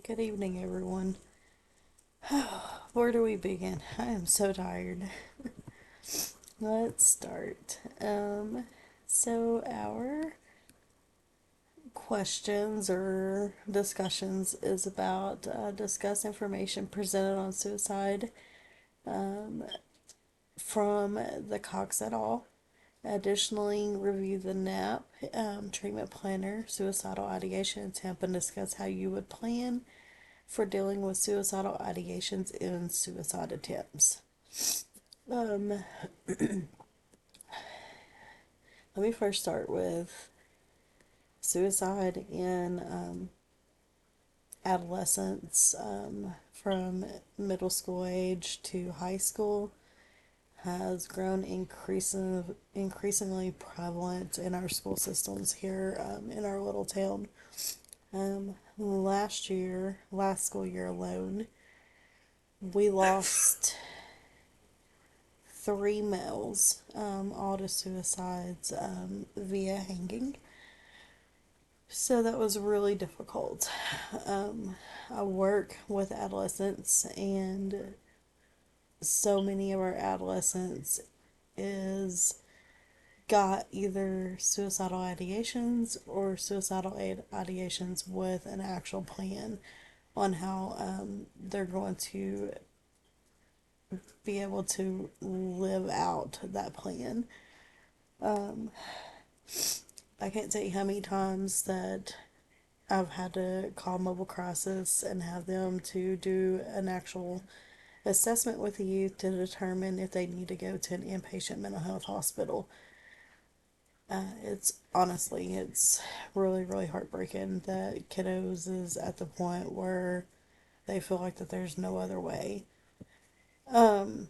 Good evening, everyone. Where do we begin? I am so tired. Let's start. So our questions or discussions is about discuss information presented on suicide from the Cox et al. Additionally, review the NAP treatment planner, suicidal ideation attempt, and discuss how you would plan for dealing with suicidal ideations and suicide attempts. Um, Let me first start with suicide in adolescence, from middle school age to high school has grown increasingly prevalent in our school systems here in our little town. Last school year alone, we lost three males, all to suicides via hanging. So that was really difficult. I work with adolescents, and so many of our adolescents is got either suicidal ideations or suicidal ideations with an actual plan on how they're going to be able to live out that plan. I can't tell you how many times that I've had to call mobile crisis and have them to do an actual assessment with the youth to determine if they need to go to an inpatient mental health hospital. It's really, really heartbreaking that kiddos is at the point where they feel like that there's no other way. Um,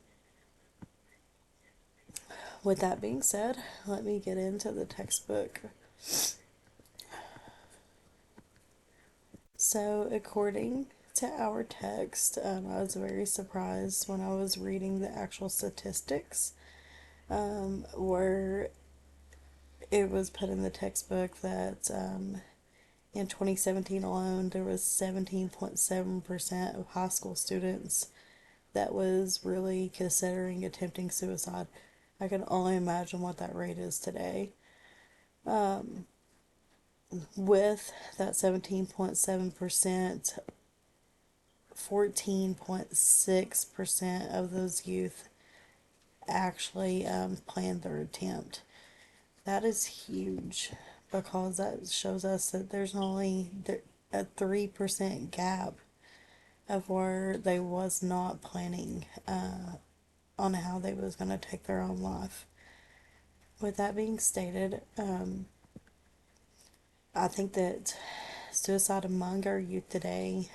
with that being said, let me get into the textbook. So, according to our text, I was very surprised when I was reading the actual statistics, where it was put in the textbook that in 2017 alone, there was 17.7% of high school students that was really considering attempting suicide. I can only imagine what that rate is today. With that 17.7%, 14.6% of those youth actually planned their attempt. That is huge because that shows us that there's only a 3% gap of where they was not planning on how they was going to take their own life. With that being stated, I think that suicide among our youth today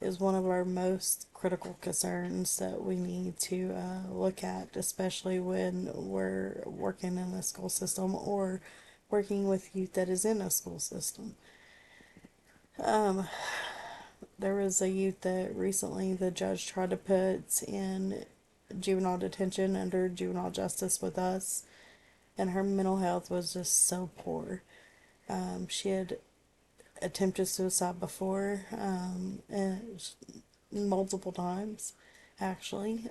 is one of our most critical concerns that we need to look at, especially when we're working in a school system or working with youth that is in a school system. There was a youth that recently the judge tried to put in juvenile detention under juvenile justice with us, and her mental health was just so poor. She had attempted suicide before, and multiple times, actually.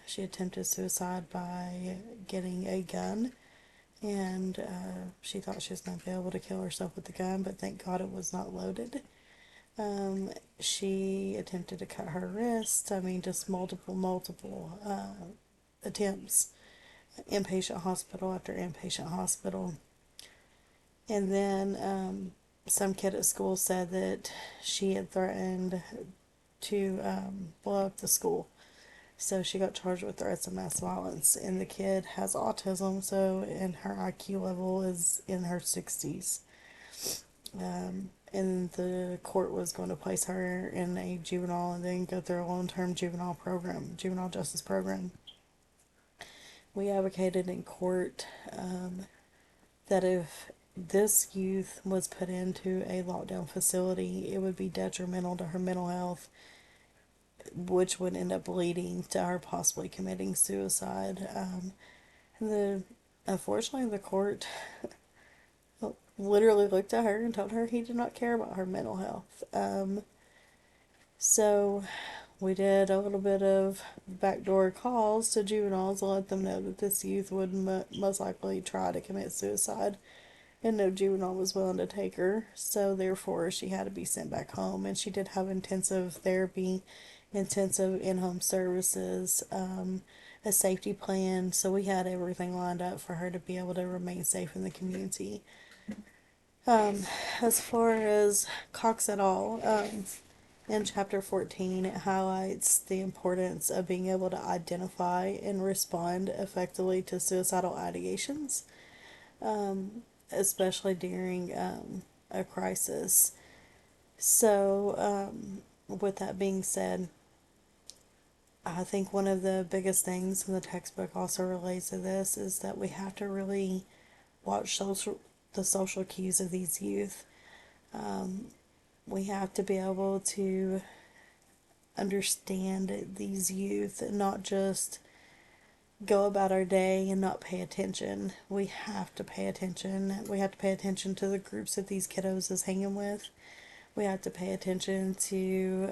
She attempted suicide by getting a gun, and she thought she was going to be able to kill herself with the gun, but thank God it was not loaded. She attempted to cut her wrist. I mean, just multiple attempts. Inpatient hospital after inpatient hospital. And then some kid at school said that she had threatened to blow up the school. So she got charged with threats of mass violence. And the kid has autism, so and her IQ level is in her 60s. And the court was going to place her in a juvenile and then go through a long-term juvenile justice program. We advocated in court that if this youth was put into a lockdown facility, it would be detrimental to her mental health, which would end up leading to her possibly committing suicide. The Unfortunately, the court literally looked at her and told her he did not care about her mental health. So we did a little bit of backdoor calls to juveniles to let them know that this youth would most likely try to commit suicide, and no juvenile was willing to take her. So therefore, she had to be sent back home, and she did have intensive therapy, intensive in-home services, a safety plan. So we had everything lined up for her to be able to remain safe in the community. Um, as far as Cox et al., in chapter 14, it highlights the importance of being able to identify and respond effectively to suicidal ideations, especially during a crisis. So, with that being said, I think one of the biggest things, and the textbook also relates to this, is that we have to really watch the social cues of these youth. We have to be able to understand these youth and not just go about our day and not pay attention. We have to pay attention. We have to pay attention to the groups that these kiddos is hanging with. We have to pay attention to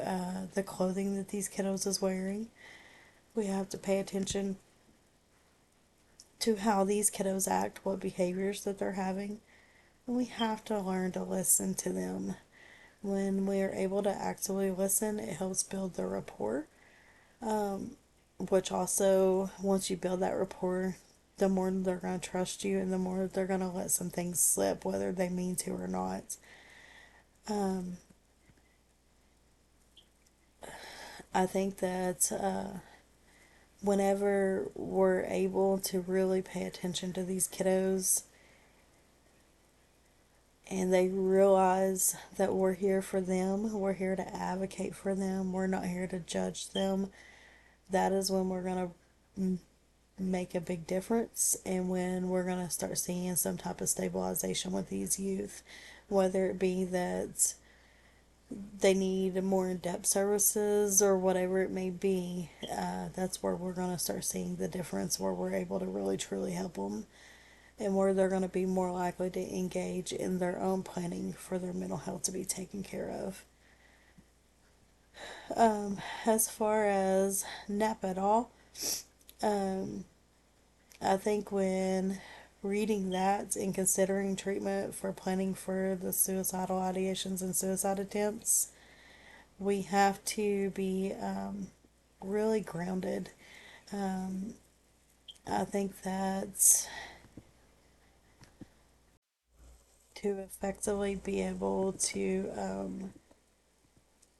the clothing that these kiddos is wearing. We have to pay attention to how these kiddos act, what behaviors that they're having. And we have to learn to listen to them. When we are able to actively listen, it helps build the rapport, which also, once you build that rapport, the more they're going to trust you and the more they're going to let some things slip, whether they mean to or not. I think that whenever we're able to really pay attention to these kiddos and they realize that we're here for them, we're here to advocate for them, we're not here to judge them, that is when we're going to make a big difference and when we're going to start seeing some type of stabilization with these youth, whether it be that they need more in-depth services or whatever it may be. That's where we're going to start seeing the difference, where we're able to really truly help them and where they're going to be more likely to engage in their own planning for their mental health to be taken care of. As far as Nap et al., um, I think when reading that and considering treatment for planning for the suicidal ideations and suicide attempts, we have to be really grounded. I think that to effectively be able to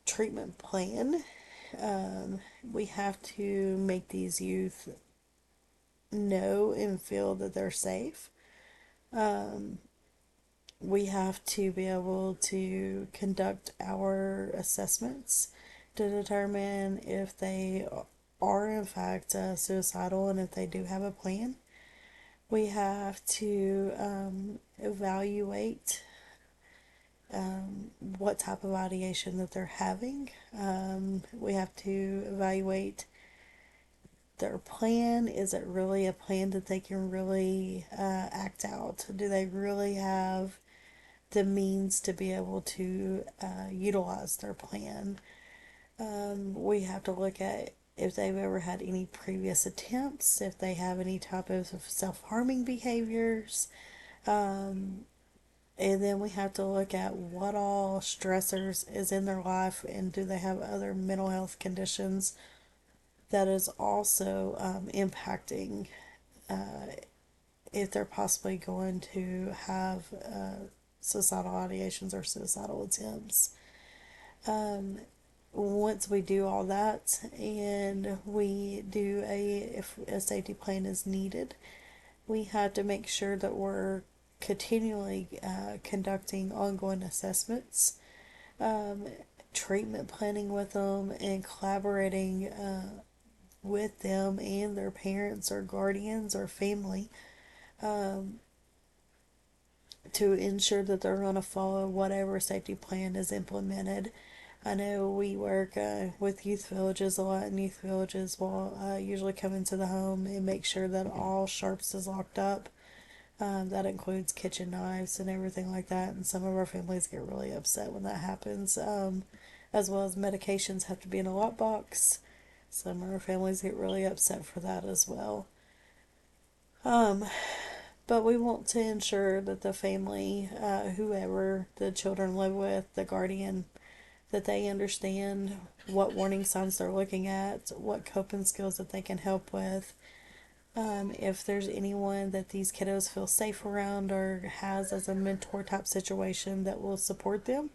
treatment plan, we have to make these youth know and feel that they're safe. We have to be able to conduct our assessments to determine if they are in fact suicidal and if they do have a plan. We have to evaluate what type of ideation that they're having. We have to evaluate their plan. Is it really a plan that they can really act out? Do they really have the means to be able to utilize their plan? We have to look at if they've ever had any previous attempts, if they have any type of self harming behaviors. And then we have to look at what all stressors is in their life and do they have other mental health conditions that is also impacting if they're possibly going to have suicidal ideations or suicidal attempts. Once we do all that and we do if a safety plan is needed, we have to make sure that we're continually conducting ongoing assessments, treatment planning with them, and collaborating with them and their parents or guardians or family to ensure that they're going to follow whatever safety plan is implemented. I know we work with youth villages a lot, and youth villages will usually come into the home and make sure that all sharps is locked up. That includes kitchen knives and everything like that. And some of our families get really upset when that happens. As well as medications have to be in a lockbox. Some of our families get really upset for that as well. Um, but we want to ensure that the family, whoever the children live with, the guardian, that they understand what warning signs they're looking at, what coping skills that they can help with. If there's anyone that these kiddos feel safe around or has as a mentor type situation that will support them,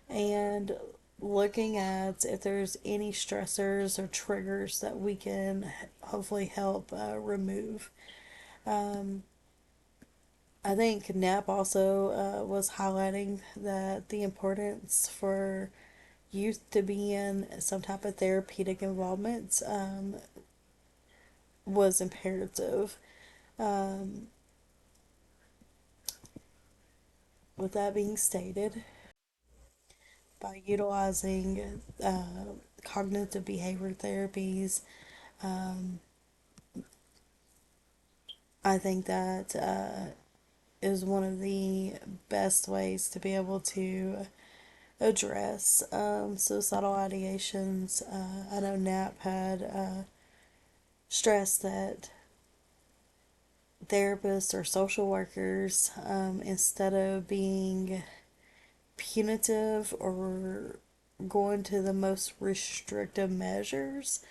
and looking at if there's any stressors or triggers that we can hopefully help remove. Um, I think Knapp also was highlighting that the importance for youth to be in some type of therapeutic involvement was imperative. Um, with that being stated, by utilizing cognitive behavior therapies, um, I think that is one of the best ways to be able to address suicidal ideations. I know Knapp had stressed that therapists or social workers, instead of being punitive or going to the most restrictive measures,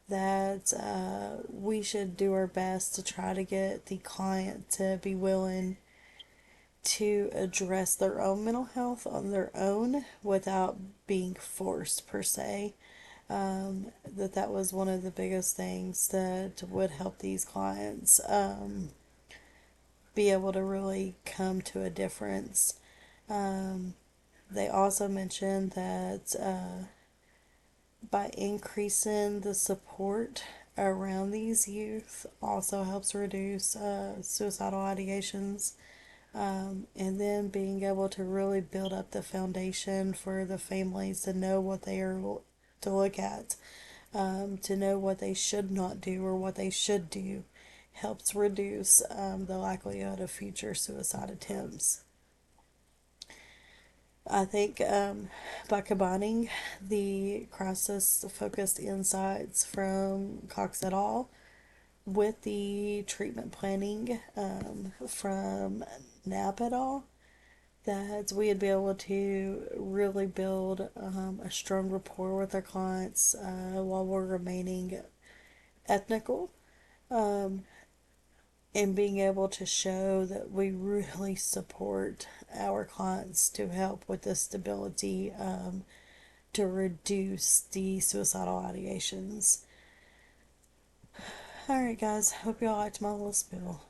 that we should do our best to try to get the client to be willing to address their own mental health on their own without being forced per se. That was one of the biggest things that would help these clients be able to really come to a difference. Um, they also mentioned that by increasing the support around these youth also helps reduce suicidal ideations. And then being able to really build up the foundation for the families to know what they are to look at, to know what they should not do or what they should do, helps reduce the likelihood of future suicide attempts. I think by combining the crisis focused insights from Cox et al. With the treatment planning from Knapp et al., that we'd be able to really build a strong rapport with our clients while we're remaining ethical, um, and being able to show that we really support our clients to help with the stability to reduce the suicidal ideations. Alright, guys, hope y'all liked my little spill.